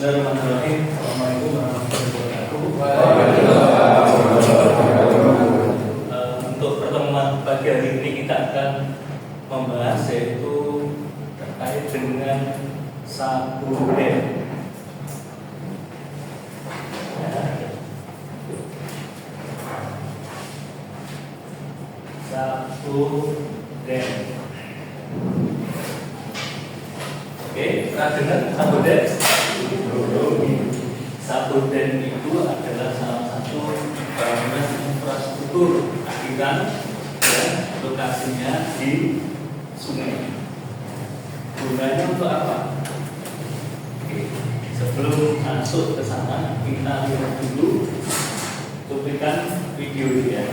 Bismillahirrahmanirrahim. Assalamualaikum warahmatullahi wabarakatuh. Untuk pertemuan pagi hari ini kita akan membahas yaitu terkait dengan sabuden. Sabuden. Oke, pernah dengar sabuden? Sabuden itu adalah salah satu bangunan infrastruktur aliran dan lokasinya di sungai. Gunanya untuk apa? Oke, sebelum masuk ke sana kita lihat dulu cuplikan video ini ya.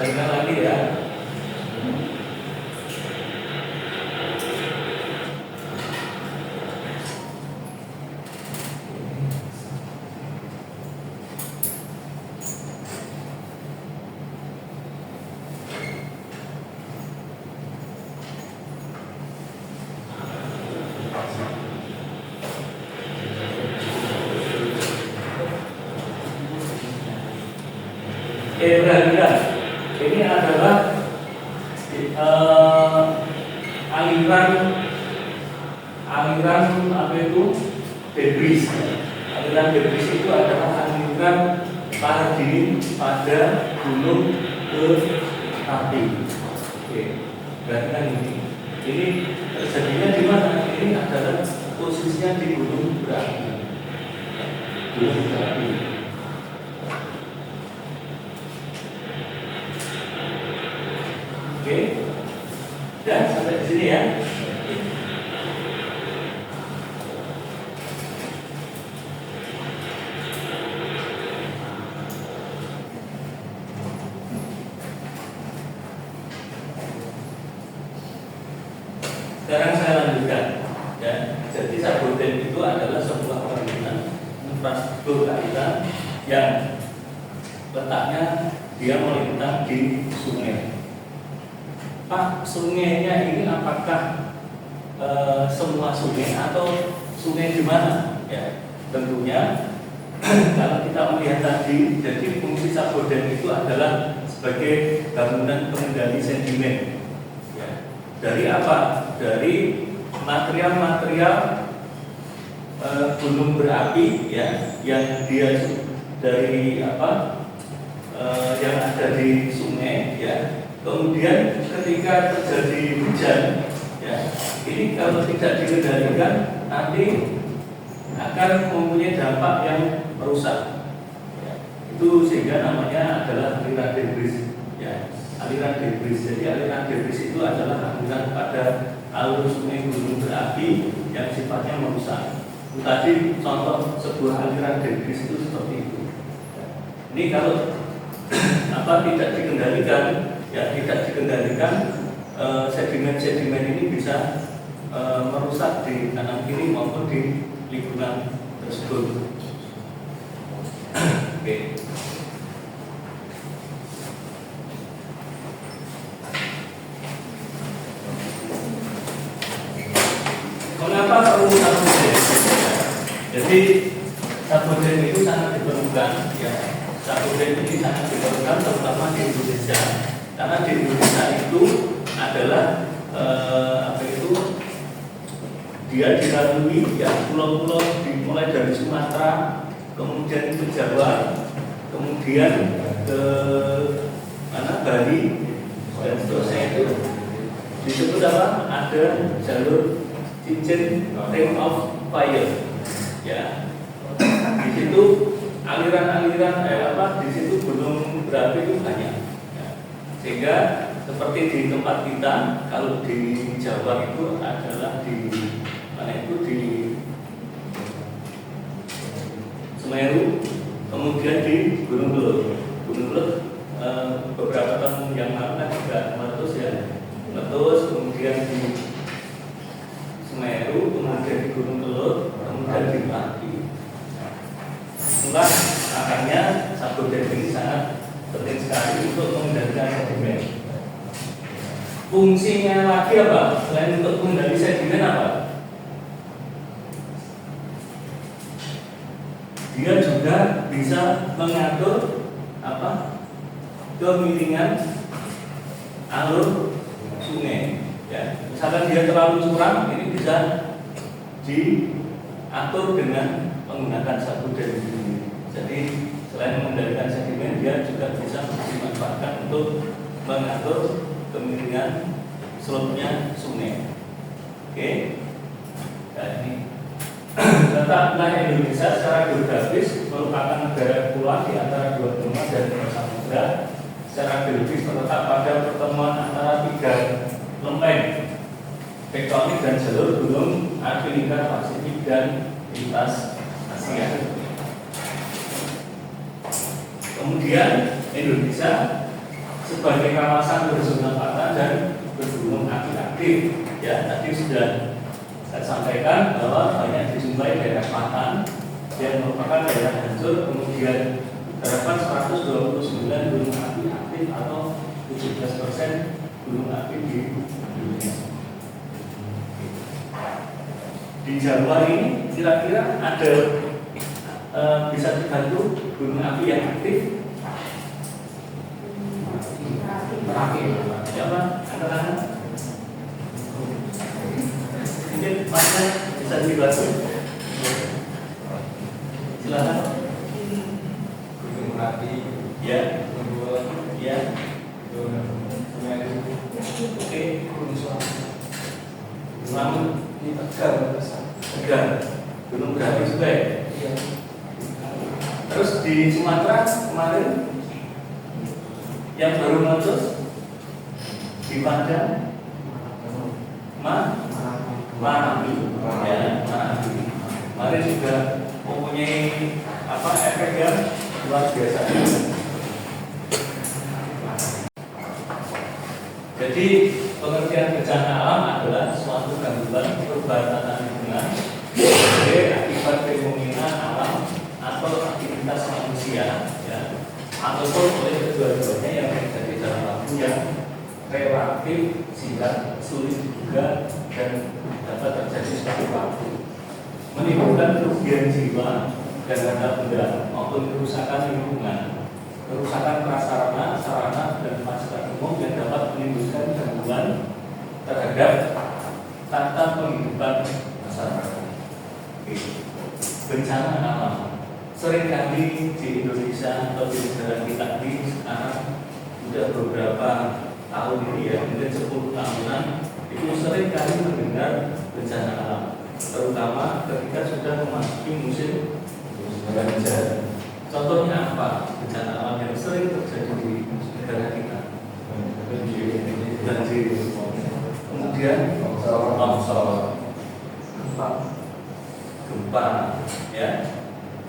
Saya lagi ya. Perhatikan, ini adalah aliran apa itu debris. Aliran debris itu adalah aliran lahar dingin pada gunung berapi. Oke, perhatikan ini. Ini terjadinya di mana? Ini adalah posisinya di gunung berapi. Gunung berapi. Oke, dan sampai di sini ya. Sekarang saya lanjutkan. Ya, jadi sabuden itu adalah sebuah bangunan infrastruktur aliran yang letaknya dia melintang di sungai. Pak, sungainya ini apakah semua sungai atau sungai di mana? Ya, tentunya kalau kita melihat tadi, jadi fungsi sabuden itu adalah sebagai bangunan pengendali sedimen. Ya, dari apa? Dari material-material gunung berapi, ya, yang dia dari apa? Yang ada di sungai, ya. Kemudian ketika terjadi hujan, ya, ini kalau tidak dikendalikan nanti akan mempunyai dampak yang merusak. Ya, itu sehingga namanya adalah aliran debris. Ya, aliran debris. Jadi aliran debris itu adalah aliran pada alur sungai gunung berapi yang sifatnya merusak. Itu tadi contoh sebuah aliran debris itu seperti itu. Ya, ini kalau tidak dikendalikan. Ya, tidak dikendalikan, sedimen-sedimen ini bisa merusak di kanan kiri maupun di lingkungan tersebut. Oke. Mengapa perlu sabuden? Jadi sabuden itu sangat diperlukan. Ya, sabuden ini sangat diperlukan terutama di Indonesia. Karena di Indonesia itu adalah dia dilalui ya pulau-pulau dimulai dari Sumatera, kemudian ke Jawa, kemudian ke mana Bali, dan seterusnya itu disebut apa? Ada jalur cincin ring of fire. Ya, di situ aliran-aliran di situ gunung berapi itu banyak. Sehingga seperti di tempat kita, kalau di Jawa itu adalah di mana itu di Semeru, kemudian di Gunung Kelut. Gunung Kelut beberapa tahun yang lalu kan juga meletus ya, meletus, kemudian di Semeru, kemudian di Gunung Kelut, kemudian di Merapi. Itulah makanya sabun ini sangat penting sekali untuk mengendalikan sedimen. Fungsinya lagi apa? Selain untuk mengendalikan sedimen apa? Dia juga bisa mengatur apa? Kemiringan alur sungai. Ya, misalkan dia terlalu curam, ini bisa diatur dengan menggunakan sabun ini. Jadi selain mengendalikan sedimen, dia juga bisa dimanfaatkan untuk mengatur kemiringan slope-nya sungai. Oke, nah ini tata wilayah Indonesia secara geografis merupakan negara kepulauan di antara dua benua dan dua samudra. Secara geologis terletak pada pertemuan antara tiga lempeng tektonik dan jalur gunung api lingkar Pasifik dan lintas Asia. Kemudian Indonesia sebagai kawasan berzona panas dan bergunung api aktif. Ya, tadi sudah saya sampaikan bahwa banyak dijumpai daerah patan yang merupakan daerah hancur, kemudian terdapat 129 gunung api aktif atau 17% gunung api di Indonesia. Di Jawa ini kira-kira ada bisa dibantu gunung api yang aktif. Merapi. Siapa? Angkat-angkat. Mungkin mana bisa dibantu? Silakan. Gunung Merapi, Ya, Gunung ya. Semeru, Oke, Gunung Suami. Selamat. Ini Tegar, Tegar. Gunung berapi juga ya. Iya. Terus di Sumatera kemarin yang baru meletus di Padang, Marapi, ya Marapi. Kemarin juga mempunyai efek yang luar biasa. Jadi pengertian bencana alam adalah suatu gangguan perubahan tata lingkungan sebagai akibat fenomena alam atau aktivitas manusia, ya, ataupun oleh kedua-duanya yang terjadi dalam waktu yang relatif sehingga sulit diduga dan dapat terjadi suatu waktu, menimbulkan kerugian jiwa dan harta benda maupun kerusakan lingkungan, kerusakan prasarana, sarana dan fasilitas umum yang dapat menimbulkan gangguan terhadap tata penghidupan masyarakat. Bencana alam seringkali di Indonesia atau di negara kita ini sekarang sudah beberapa tahun ini ya, mungkin 10 tahunan itu seringkali mendengar bencana alam, terutama ketika sudah memasuki musim banjir. Contohnya apa? Bencana alam yang sering terjadi di negara kita. Banjir. Kemudian longsor, gempa, ya.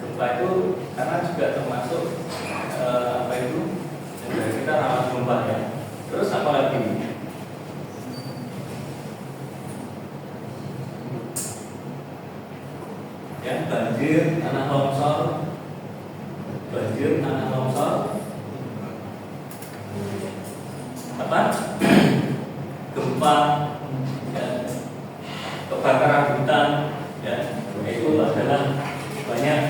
Gempa itu karena juga termasuk negara kita rawan gempa ya. Terus apa lagi? Ya, banjir, tanah longsor, gempa, ya, kebakaran hutan, ya, itu adalah banyak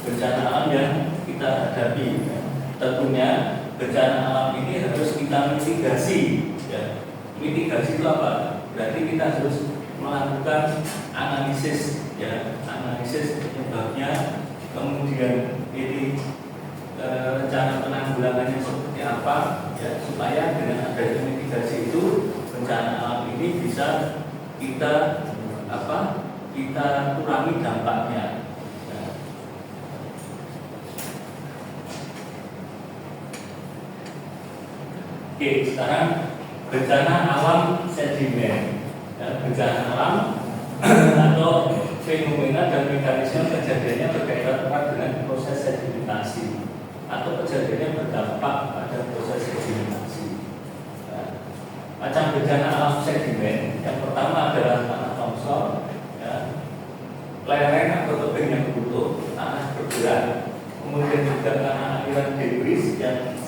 bencana alam yang kita hadapi. Tentunya bencana alam ini harus kita mitigasi. Ya. Mitigasi itu apa? Berarti kita harus melakukan analisis, ya, analisis penyebabnya, kemudian ini rencana penanggulangannya seperti apa, ya, supaya dengan adanya mitigasi itu bencana alam ini bisa kita kurangi dampaknya. Ya. Oke, sekarang bencana alam sedimen. Ya, bencana alam atau fenomena dan mekanisme kejadiannya berkaitan erat dengan proses sedimentasi. atau kejadian yang berdampak pada proses sedimentasi. Nah, macam bencana alam sedimen yang pertama adalah tanah longsor, ya, lereng atau tebing yang runtuh, tanah bergerak, kemudian juga karena aliran debris yang